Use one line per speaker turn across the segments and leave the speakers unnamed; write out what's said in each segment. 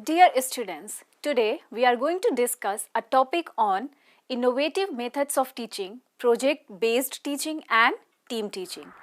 Dear students, today we are going to discuss a topic on innovative methods of teaching, project-based teaching and team teaching.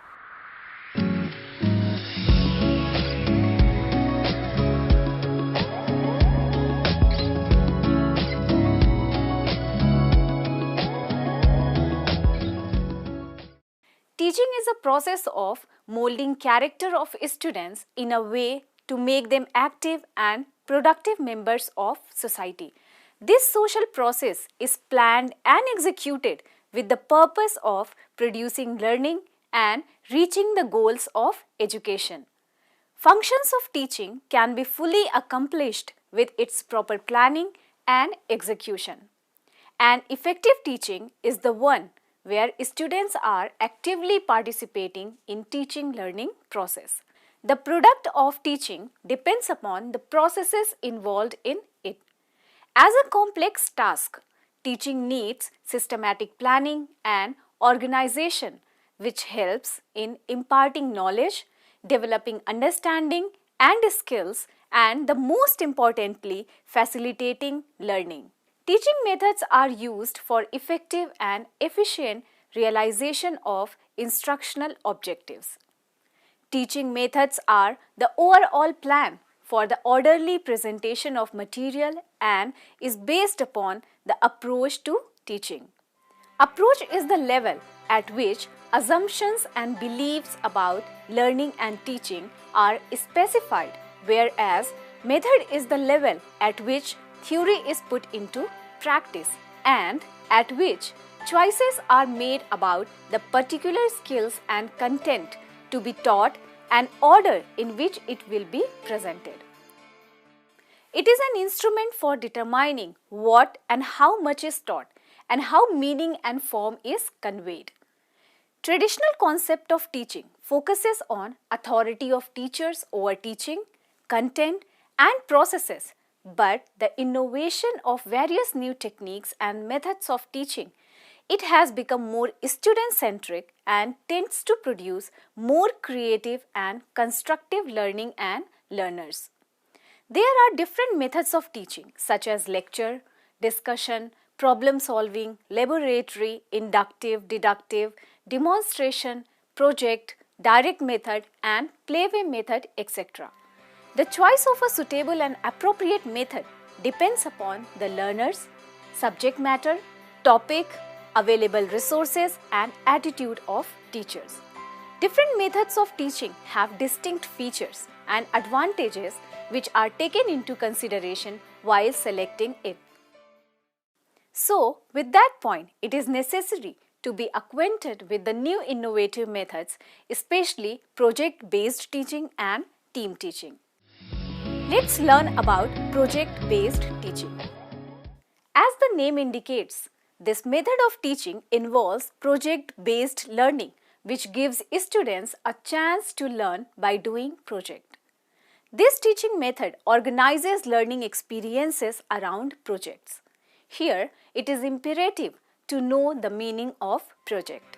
Teaching is a process of molding character of students in a way to make them active and productive members of society. This social process is planned and executed with the purpose of producing learning and reaching the goals of education. Functions of teaching can be fully accomplished with its proper planning and execution. And effective teaching is the one where students are actively participating in teaching learning process. The product of teaching depends upon the processes involved in it. As a complex task, teaching needs systematic planning and organization which helps in imparting knowledge, developing understanding and skills, and the most importantly, facilitating learning. Teaching methods are used for effective and efficient realization of instructional objectives. Teaching methods are the overall plan for the orderly presentation of material and is based upon the approach to teaching. Approach is the level at which assumptions and beliefs about learning and teaching are specified, whereas method is the level at which theory is put into practice and at which choices are made about the particular skills and content to be taught and order in which it will be presented. It is an instrument for determining what and how much is taught and how meaning and form is conveyed. Traditional concept of teaching focuses on authority of teachers over teaching, content and processes, but the innovation of various new techniques and methods of teaching, it has become more student-centric and tends to produce more creative and constructive learning and learners. There are different methods of teaching such as lecture, discussion, problem solving, laboratory, inductive, deductive, demonstration, project, direct method and playway method, etc. The choice of a suitable and appropriate method depends upon the learners, subject matter, topic, available resources and attitude of teachers. Different methods of teaching have distinct features and advantages which are taken into consideration while selecting it. So, with that point, it is necessary to be acquainted with the new innovative methods, especially project-based teaching and team teaching. Let's learn about project-based teaching. As the name indicates, this method of teaching involves project-based learning, which gives students a chance to learn by doing project. This teaching method organizes learning experiences around projects. Here, it is imperative to know the meaning of project.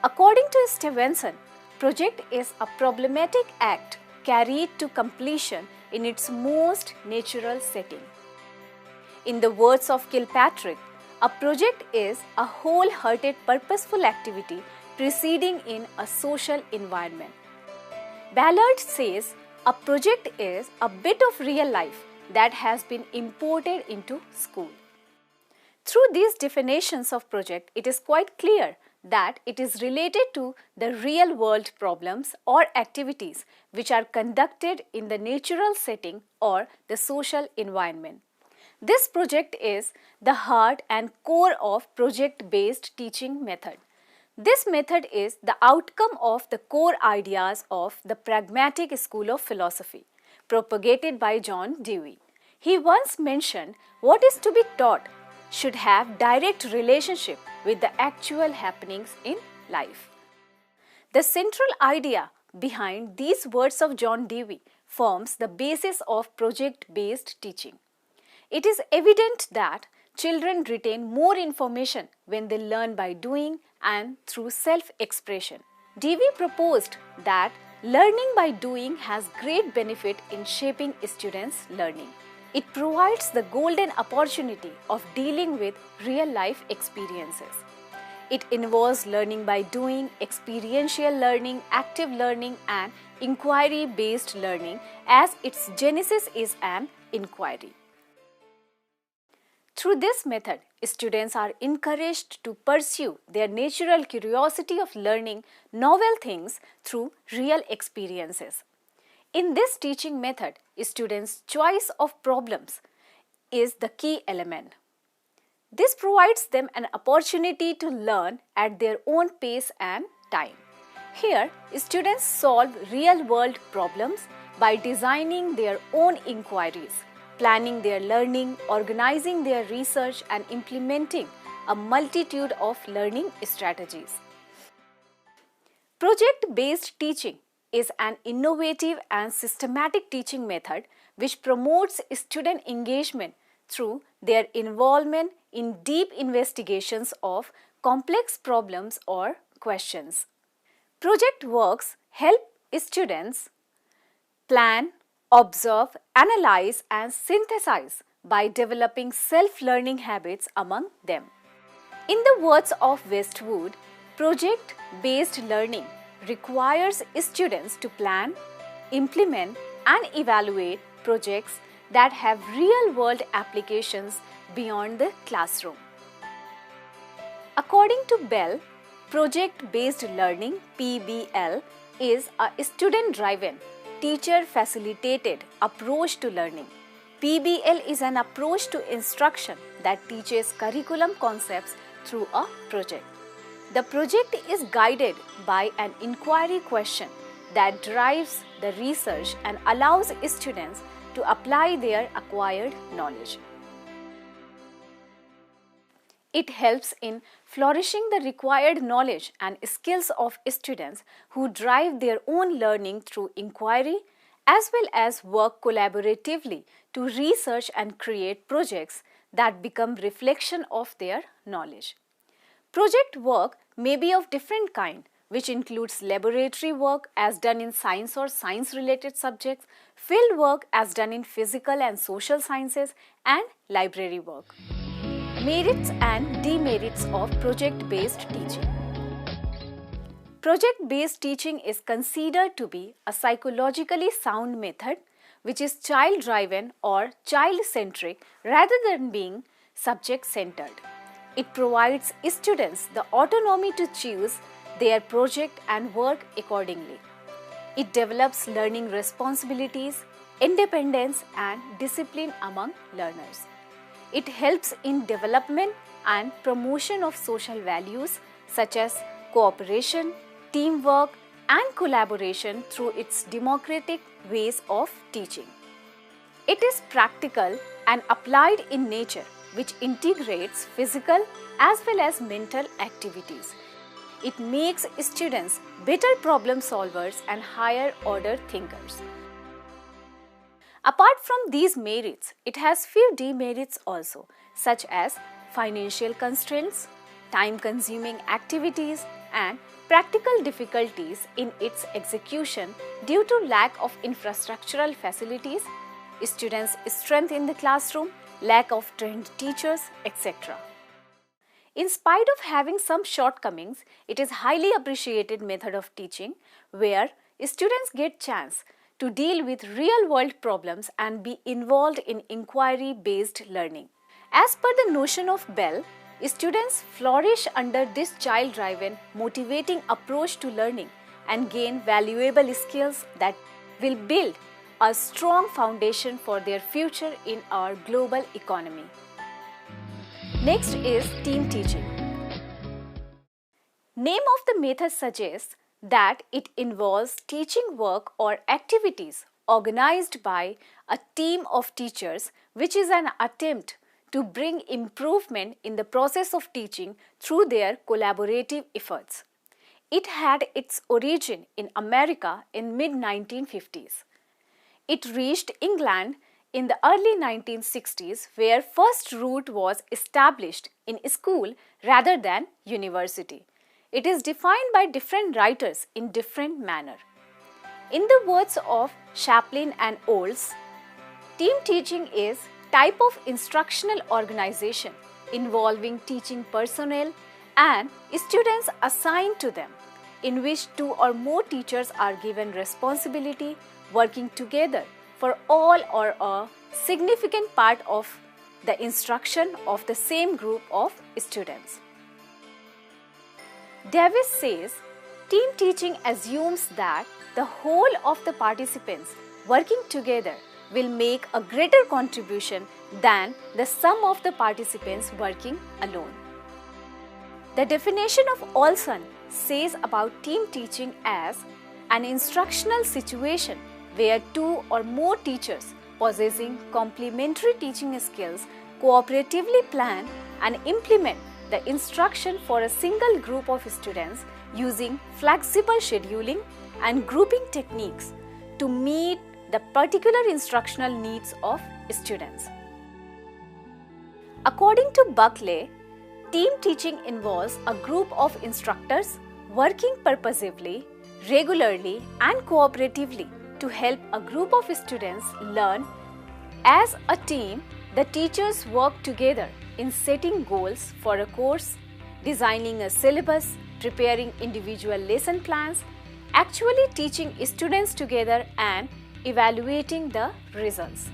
According to Stevenson, project is a problematic act carried to completion in its most natural setting. In the words of Kilpatrick, a project is a wholehearted purposeful activity proceeding in a social environment. Ballard says a project is a bit of real life that has been imported into school. Through these definitions of project, it is quite clear that it is related to the real world problems or activities which are conducted in the natural setting or the social environment. This project is the heart and core of project-based teaching method. This method is the outcome of the core ideas of the pragmatic school of philosophy propagated by John Dewey. He once mentioned what is to be taught should have direct relationship with the actual happenings in life. The central idea behind these words of John Dewey forms the basis of project-based teaching. It is evident that children retain more information when they learn by doing and through self-expression. Dewey proposed that learning by doing has great benefit in shaping students' learning. It provides the golden opportunity of dealing with real-life experiences. It involves learning by doing, experiential learning, active learning, and inquiry-based learning, as its genesis is an inquiry. Through this method, students are encouraged to pursue their natural curiosity of learning novel things through real experiences. In this teaching method, students' choice of problems is the key element. This provides them an opportunity to learn at their own pace and time. Here, students solve real-world problems by designing their own inquiries, planning their learning, organizing their research, and implementing a multitude of learning strategies. Project-based teaching is an innovative and systematic teaching method which promotes student engagement through their involvement in deep investigations of complex problems or questions. Project works help students plan, observe, analyze, and synthesize by developing self-learning habits among them. In the words of Westwood, project-based learning requires students to plan, implement, and evaluate projects that have real-world applications beyond the classroom. According to Bell, project-based learning (PBL) is a student-driven, teacher-facilitated approach to learning. PBL is an approach to instruction that teaches curriculum concepts through a project. The project is guided by an inquiry question that drives the research and allows students to apply their acquired knowledge. It helps in flourishing the required knowledge and skills of students who drive their own learning through inquiry, as well as work collaboratively to research and create projects that become reflection of their knowledge. Project work may be of different kind, which includes laboratory work as done in science or science-related subjects, field work as done in physical and social sciences, and library work. Merits and demerits of project-based teaching. Project-based teaching is considered to be a psychologically sound method which is child-driven or child-centric rather than being subject-centered. It provides students the autonomy to choose their project and work accordingly. It develops learning responsibilities, independence, and discipline among learners. It helps in development and promotion of social values such as cooperation, teamwork, and collaboration through its democratic ways of teaching. It is practical and applied in nature, which integrates physical as well as mental activities. It makes students better problem solvers and higher order thinkers. Apart from these merits, it has few demerits also, such as financial constraints, time-consuming activities, and practical difficulties in its execution due to lack of infrastructural facilities, students' strength in the classroom, lack of trained teachers, etc. In spite of having some shortcomings, it is highly appreciated method of teaching where students get chance to deal with real-world problems and be involved in inquiry-based learning. As per the notion of Bell, students flourish under this child-driven, motivating approach to learning and gain valuable skills that will build a strong foundation for their future in our global economy. Next is team teaching. Name of the method suggests that it involves teaching work or activities organized by a team of teachers, which is an attempt to bring improvement in the process of teaching through their collaborative efforts. It had its origin in America in mid-1950s. It reached England in the early 1960s, where first route was established in school rather than university. It is defined by different writers in different manner. In the words of Chaplin and Olds, Team teaching is type of instructional organization involving teaching personnel and students assigned to them, in which two or more teachers are given responsibility working together for all or a significant part of the instruction of the same group of students. Davis says, team teaching assumes that the whole of the participants working together will make a greater contribution than the sum of the participants working alone. The definition of Olson says about team teaching as an instructional situation where two or more teachers possessing complementary teaching skills cooperatively plan and implement the instruction for a single group of students using flexible scheduling and grouping techniques to meet the particular instructional needs of students. According to Buckley, team teaching involves a group of instructors working purposively, regularly, and cooperatively to help a group of students learn. As a team, the teachers work together in setting goals for a course, designing a syllabus, preparing individual lesson plans, actually teaching students together, and evaluating the results.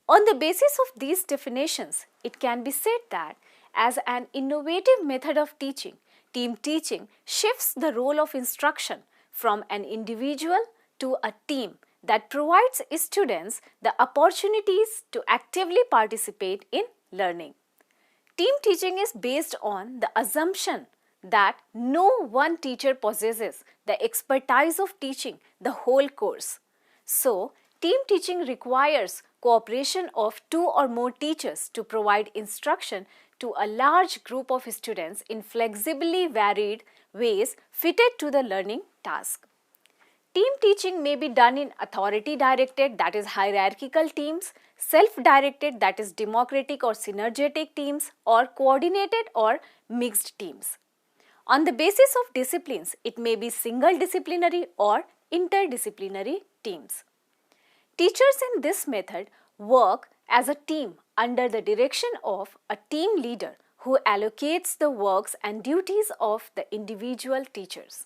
On the basis of these definitions, it can be said that as an innovative method of teaching, team teaching shifts the role of instruction from an individual to a team that provides students the opportunities to actively participate in learning. Team teaching is based on the assumption that no one teacher possesses the expertise of teaching the whole course. So, team teaching requires cooperation of two or more teachers to provide instruction to a large group of students in flexibly varied ways fitted to the learning task. Team teaching may be done in authority-directed, that is hierarchical teams, self-directed, that is democratic or synergetic teams, or coordinated or mixed teams. On the basis of disciplines, it may be single disciplinary or interdisciplinary teams. Teachers in this method work as a team under the direction of a team leader who allocates the works and duties of the individual teachers.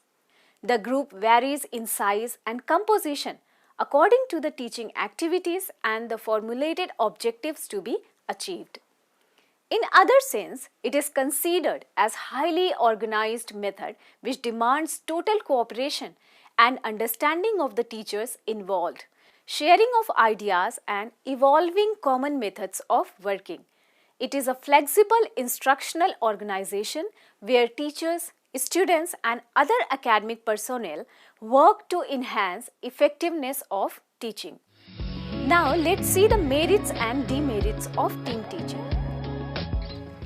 The group varies in size and composition according to the teaching activities and the formulated objectives to be achieved. In other sense, it is considered as highly organized method which demands total cooperation and understanding of the teachers involved, sharing of ideas and evolving common methods of working. It is a flexible instructional organization where teachers, students and other academic personnel work to enhance effectiveness of teaching. Now let's see the merits and demerits of team teaching.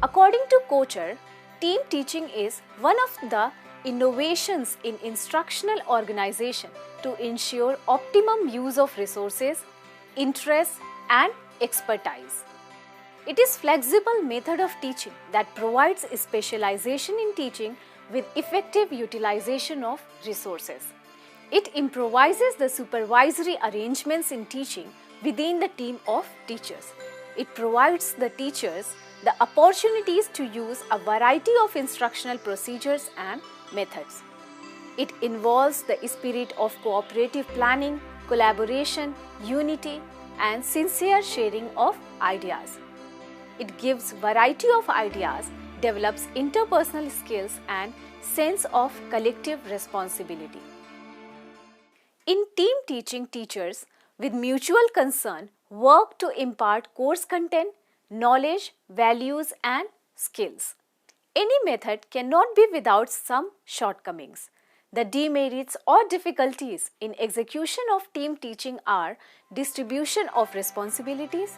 According to Kocher, team teaching is one of the innovations in instructional organization to ensure optimum use of resources, interests and expertise. It is flexible method of teaching that provides specialization in teaching with effective utilization of resources. It improvises the supervisory arrangements in teaching within the team of teachers. It provides the teachers the opportunities to use a variety of instructional procedures and methods. It involves the spirit of cooperative planning, collaboration, unity, and sincere sharing of ideas. It gives variety of ideas, develops interpersonal skills and sense of collective responsibility. In team teaching, teachers with mutual concern work to impart course content, knowledge, values and skills. Any method cannot be without some shortcomings. The demerits or difficulties in execution of team teaching are distribution of responsibilities,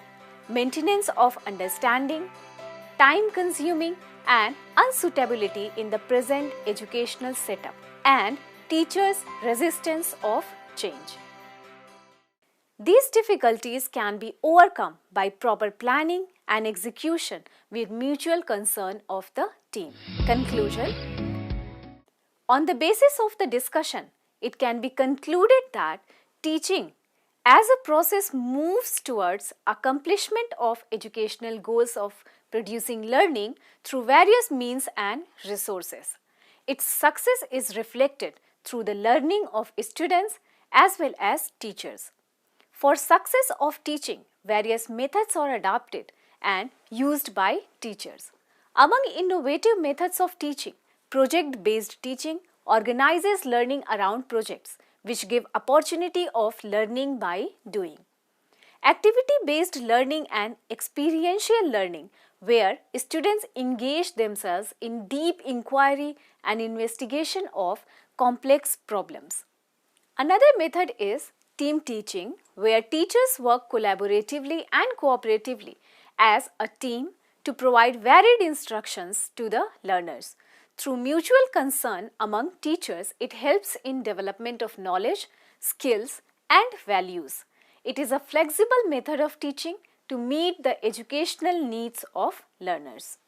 maintenance of understanding, time-consuming and unsuitability in the present educational setup, and teachers' resistance of change. These difficulties can be overcome by proper planning and execution with mutual concern of the team. Conclusion. On the basis of the discussion, it can be concluded that teaching As a process moves towards accomplishment of educational goals of producing learning through various means and resources, its success is reflected through the learning of students as well as teachers. For success of teaching, various methods are adopted and used by teachers. Among innovative methods of teaching, project-based teaching organizes learning around projects which give opportunity of learning by doing. Activity-based learning and experiential learning, where students engage themselves in deep inquiry and investigation of complex problems. Another method is team teaching, where teachers work collaboratively and cooperatively as a team to provide varied instructions to the learners. Through mutual concern among teachers, it helps in development of knowledge, skills, and values. It is a flexible method of teaching to meet the educational needs of learners.